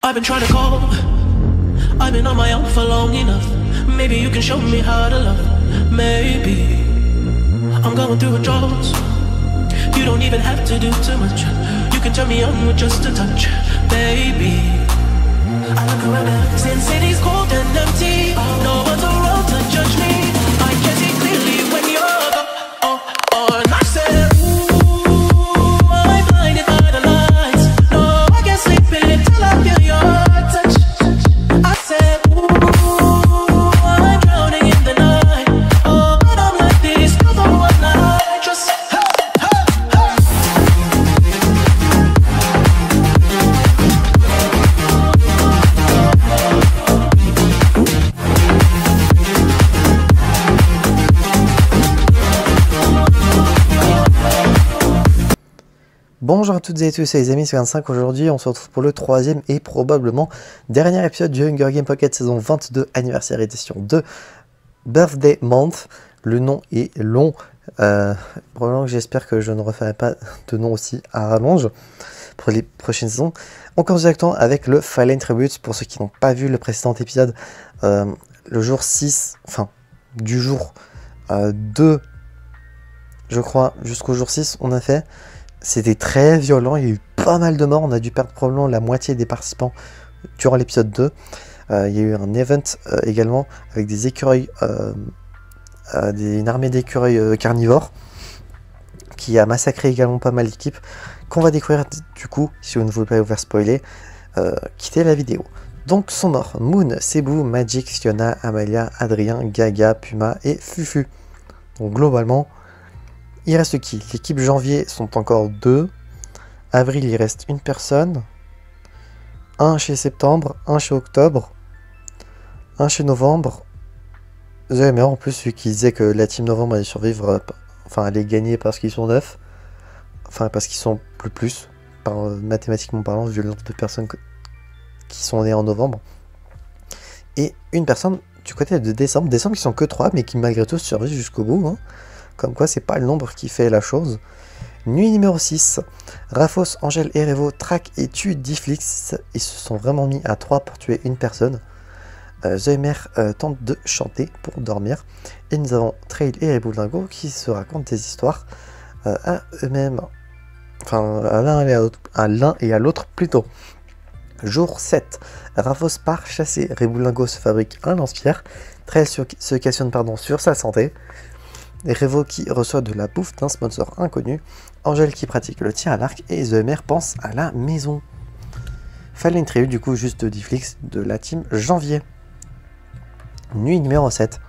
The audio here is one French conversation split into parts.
I've been trying to call. I've been on my own for long enough. Maybe you can show me how to love. Maybe I'm going through withdrawals. You don't even have to do too much. You can turn me on with just a touch, baby. I look around and since city's cold and empty, no one's around to judge me. I can see clearly when you're gone. And I said, ooh, I'm blinded by the lights. No, I can't sleep until I feel your touch. I said, ooh, I'm drowning in the night. Oh, but I'm like this, 'cause I'm one I trust. Bonjour à toutes et à tous, c'est les amis, c'est 25. Aujourd'hui, on se retrouve pour le troisième et probablement dernier épisode du Hunger Games Pocket saison 22, anniversaire édition 2, Birthday Month. Le nom est long, probablement que j'espère que je ne referai pas de nom aussi à rallonge pour les prochaines saisons. On commence directement avec le Fallen Tribute. Pour ceux qui n'ont pas vu le précédent épisode, le jour 6, enfin du jour 2, je crois, jusqu'au jour 6, on a fait. C'était très violent, il y a eu pas mal de morts, on a dû perdre probablement la moitié des participants durant l'épisode 2. Il y a eu un event également avec des écureuils, une armée d'écureuils carnivores qui a massacré également pas mal d'équipes qu'on va découvrir du coup, si vous ne voulez pas vous faire spoiler, quittez la vidéo. Donc sont morts Moon, Cebu, Magic, Fiona, Amalia, Adrien, Gaga, Puma et Fufu. Donc globalement, il reste qui? L'équipe janvier sont encore 2. Avril, il reste une personne. Un chez septembre, un chez octobre, un chez novembre. Mais en plus, vu qu'ils disaient que la team novembre allait survivre, enfin allait gagner parce qu'ils sont 9. Enfin parce qu'ils sont plus, mathématiquement parlant, vu le nombre de personnes qui sont nées en novembre. Et une personne du côté de décembre. Décembre, ils sont que 3, mais qui malgré tout survivent jusqu'au bout. Hein. Comme quoi, c'est pas le nombre qui fait la chose. Nuit numéro 6. Raphos, Angèle et Revo traquent et tuent Difflix. Ils se sont vraiment mis à 3 pour tuer une personne. Zoemer tente de chanter pour dormir. Et nous avons Trail et Reboulingo qui se racontent des histoires à eux-mêmes. Enfin, à l'un et à l'autre plutôt. Jour 7. Raphos part chasser. Reboulingo se fabrique un lance-pierre. Trail se questionne sur sa santé. Revo qui reçoit de la bouffe d'un sponsor inconnu, Angèle qui pratique le tir à l'arc et Zoemer pense à la maison. Fallen Tribute du coup juste de Difflix de la team janvier. Nuit numéro 7.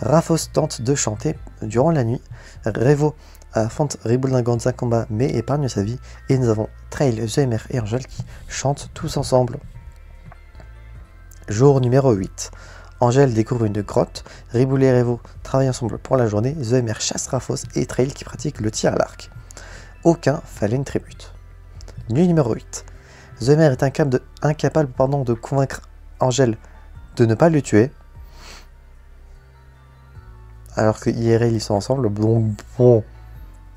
Raphos tente de chanter durant la nuit. Revo affronte Reboulingo dans un combat mais épargne sa vie. Et nous avons Trail, Zoemer et Angèle qui chantent tous ensemble. Jour numéro 8. Angèle découvre une grotte, Riboul et Revo travaillent ensemble pour la journée, Zoemer chasse Raphos et Trail qui pratique le tir à l'arc. Aucun Fallen Tribute. Nuit numéro 8. Zoemer est incapable de convaincre Angèle de ne pas le tuer. Alors que IRL ils sont ensemble, donc bon,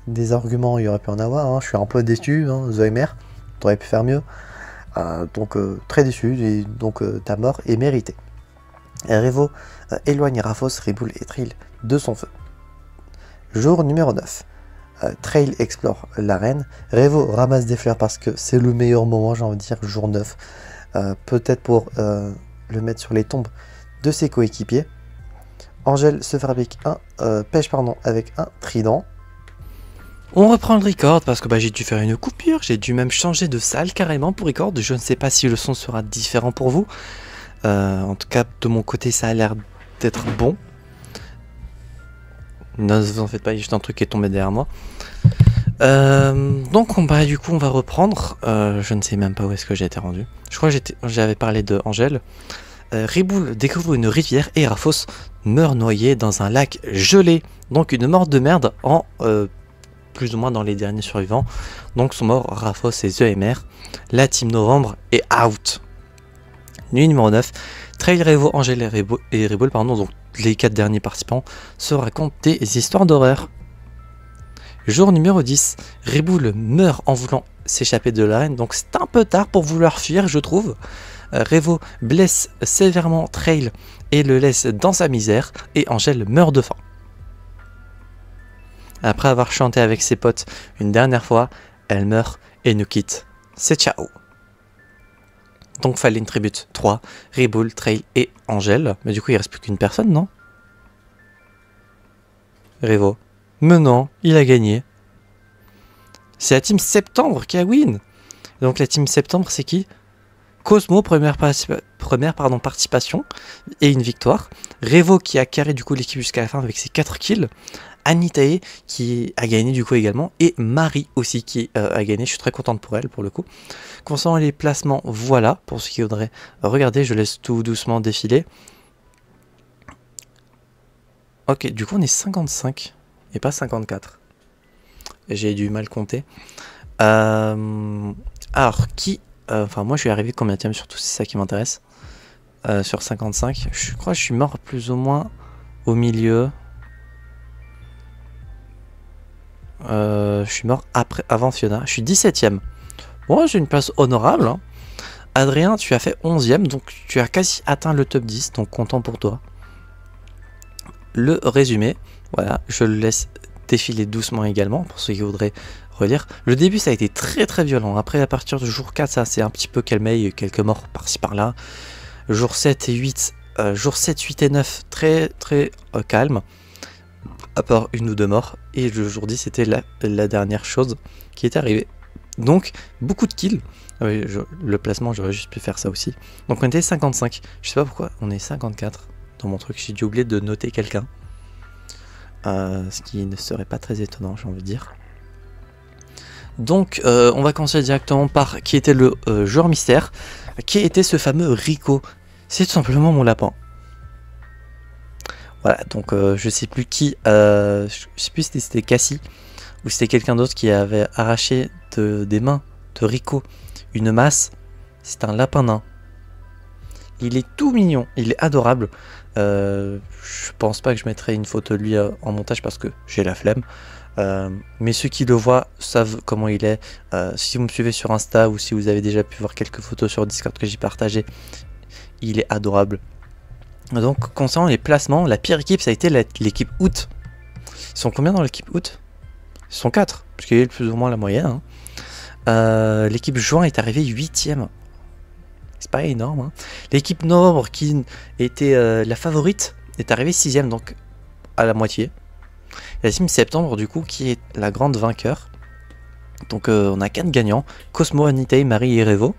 des arguments il y aurait pu en avoir, hein. Je suis un peu déçu, hein, Zoemer, t'aurais pu faire mieux. Donc très déçu, et donc ta mort est méritée. Revo éloigne Raphos, Riboul et Trail de son feu. Jour numéro 9. Trail explore l'arène. Revo ramasse des fleurs parce que c'est le meilleur moment, j'ai envie de dire, jour 9. Peut-être pour le mettre sur les tombes de ses coéquipiers. Angèle se fabrique pêche avec un trident. On reprend le record parce que j'ai dû faire une coupure, j'ai dû même changer de salle carrément pour record. Je ne sais pas si le son sera différent pour vous. En tout cas, de mon côté, ça a l'air d'être bon. Ne vous en faites pas, il y a juste un truc qui est tombé derrière moi. Donc, du coup, on va reprendre. Je ne sais même pas où est-ce que j'ai été rendu. Je crois que j'avais parlé de Angèle. Riboul découvre une rivière et Raphos meurt noyé dans un lac gelé. Donc, une mort de merde en plus ou moins dans les derniers survivants. Donc, sont morts Raphos et Zoemer. La team novembre est out. Nuit numéro 9, Trail, Revo, Angèle et Riboul, donc les 4 derniers participants, se racontent des histoires d'horreur. Jour numéro 10, Riboul meurt en voulant s'échapper de l'arène, donc c'est un peu tard pour vouloir fuir, je trouve. Revo blesse sévèrement Trail et le laisse dans sa misère, et Angèle meurt de faim. Après avoir chanté avec ses potes une dernière fois, elle meurt et nous quitte. C'est ciao. Donc fallait une tribute 3, Riboul, Trail et Angèle. Mais du coup il reste plus qu'une personne, non? Revo. Mais non, il a gagné. C'est la team Septembre qui a win. Donc la team Septembre c'est qui? Cosmo, première participation et une victoire. Revo qui a carré du coup l'équipe jusqu'à la fin avec ses 4 kills. Anitae qui a gagné du coup également. Et Marie aussi qui a gagné. Je suis très contente pour elle pour le coup. Concernant les placements, voilà. Pour ceux qui voudraient regarder, je laisse tout doucement défiler. Ok, du coup on est 55 et pas 54. J'ai du mal compter. Alors qui... Enfin moi je suis arrivé combien de surtout c'est ça qui m'intéresse. Sur 55. Je crois que je suis mort plus ou moins au milieu. Je suis mort avant Fiona. Je suis 17ème. Bon j'ai une place honorable. Hein. Adrien tu as fait 11ème. Donc tu as quasi atteint le top 10. Donc content pour toi. Le résumé. Voilà je le laisse défiler doucement également. Pour ceux qui voudraient relire. Le début ça a été très très violent. Après à partir du jour 4 ça s'est un petit peu calmé. Il y a eu quelques morts par-ci par-là. Jour 7 et 8. Jour 7, 8 et 9 très très calme. À part une ou deux morts. Et le jour 10 c'était la dernière chose qui est arrivée. Donc beaucoup de kills. Le placement j'aurais juste pu faire ça aussi. Donc on était 55. Je sais pas pourquoi on est 54 dans mon truc. J'ai dû oublier de noter quelqu'un. Ce qui ne serait pas très étonnant j'ai envie de dire. Donc on va commencer directement par qui était le joueur mystère. Qui était ce fameux Rico? C'est tout simplement mon lapin. Voilà, donc je sais plus qui, je sais plus si c'était Cassie ou c'était quelqu'un d'autre qui avait arraché des mains de Rico une masse. C'est un lapin nain. Il est tout mignon, il est adorable. Je pense pas que je mettrai une photo de lui en montage parce que j'ai la flemme. Mais ceux qui le voient savent comment il est. Si vous me suivez sur Insta ou si vous avez déjà pu voir quelques photos sur Discord que j'ai partagé, il est adorable. Donc concernant les placements, la pire équipe ça a été l'équipe août. Ils sont combien dans l'équipe août? Ils sont 4, parce qu'il y a plus ou moins la moyenne. Hein. L'équipe juin est arrivée 8ème. C'est pas énorme. Hein. L'équipe novembre qui était la favorite est arrivée 6ème, donc à la moitié. La team septembre du coup qui est la grande vainqueur. Donc on a 4 gagnants. Cosmo, Anitae, Marie et Revo.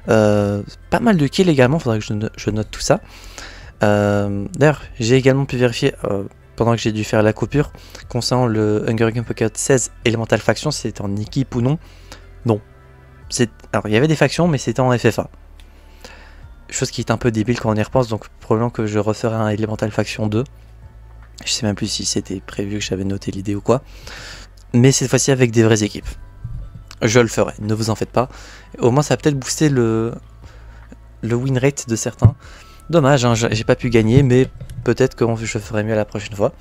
Pas mal de kills également, faudra que je note tout ça. D'ailleurs j'ai également pu vérifier pendant que j'ai dû faire la coupure concernant le Hunger Games Pocket 16 Elemental Faction, si c'était en équipe ou non. Non. Alors il y avait des factions mais c'était en FFA. Chose qui est un peu débile quand on y repense, donc probablement que je referai un Elemental Faction 2. Je sais même plus si c'était prévu que j'avais noté l'idée ou quoi. Mais cette fois-ci avec des vraies équipes. Je le ferai, ne vous en faites pas. Au moins ça va peut-être booster le win rate de certains. Dommage, hein, j'ai pas pu gagner, mais peut-être que je ferai mieux la prochaine fois.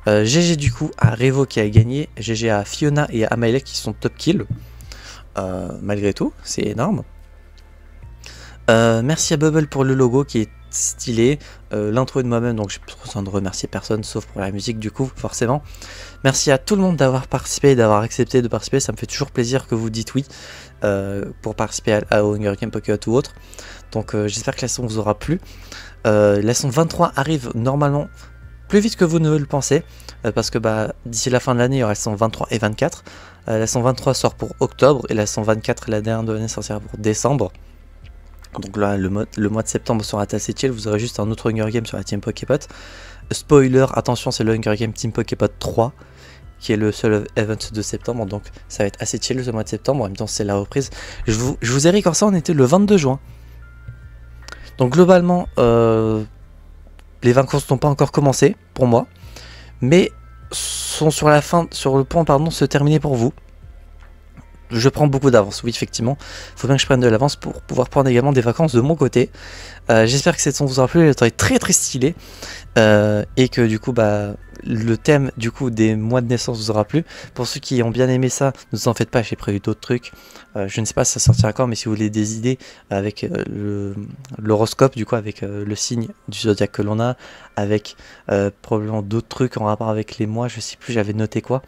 GG du coup à Revo qui a gagné. GG à Fiona et à Amaile qui sont top kill. Malgré tout, c'est énorme. Merci à Bubble pour le logo qui est stylé. L'intro de moi-même, donc j'ai besoin de remercier personne sauf pour la musique du coup, forcément. Merci à tout le monde d'avoir participé, d'avoir accepté de participer. Ça me fait toujours plaisir que vous dites oui pour participer au Hunger Games Pocket ou autre. Donc j'espère que la leçon vous aura plu. La leçon 23 arrive normalement plus vite que vous ne le pensez. Parce que d'ici la fin de l'année, il y aura la leçon 23 et 24. La leçon 23 sort pour octobre et la leçon 24, la dernière de l'année, sortira pour décembre. Donc là, le mois de septembre sera assez chill. Vous aurez juste un autre Hunger Game sur la Team Poképot. Spoiler, attention, c'est le Hunger Game Team Poképot 3 qui est le seul event de septembre. Donc ça va être assez chill ce mois de septembre. En même temps, c'est la reprise. Je vous ai dit quand ça, on était le 22 juin. Donc globalement, les vacances n'ont pas encore commencé pour moi, mais sont sur le point de se terminer pour vous. je prends beaucoup d'avance, oui effectivement, il faut bien que je prenne de l'avance pour pouvoir prendre également des vacances de mon côté. J'espère que cette saison vous aura plu, le temps est très très stylé, et que du coup le thème du coup des mois de naissance vous aura plu. Pour ceux qui ont bien aimé ça, ne vous en faites pas, j'ai prévu d'autres trucs, je ne sais pas si ça sortira quand, mais si vous voulez des idées avec l'horoscope, du coup avec le signe du zodiaque que l'on a, avec probablement d'autres trucs en rapport avec les mois, je sais plus j'avais noté quoi.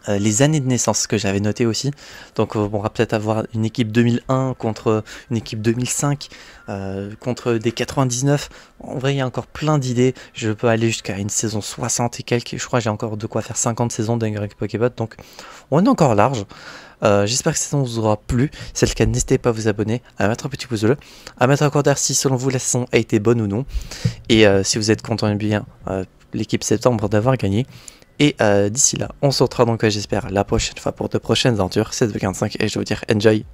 Les années de naissance que j'avais noté aussi, donc on va peut-être avoir une équipe 2001 contre une équipe 2005, contre des 99, en vrai il y a encore plein d'idées, je peux aller jusqu'à une saison 60 et quelques, je crois que j'ai encore de quoi faire 50 saisons d'Hungry Pokébot, donc on est encore large. J'espère que cette saison vous aura plu, si c'est le cas n'hésitez pas à vous abonner, à mettre un petit pouce bleu, à mettre un commentaire si selon vous la saison a été bonne ou non, et si vous êtes content et bien l'équipe septembre d'avoir gagné. Et d'ici là, on se retrouvera donc, j'espère, la prochaine fois pour de prochaines aventures. C'est 25 et je vais vous dire enjoy.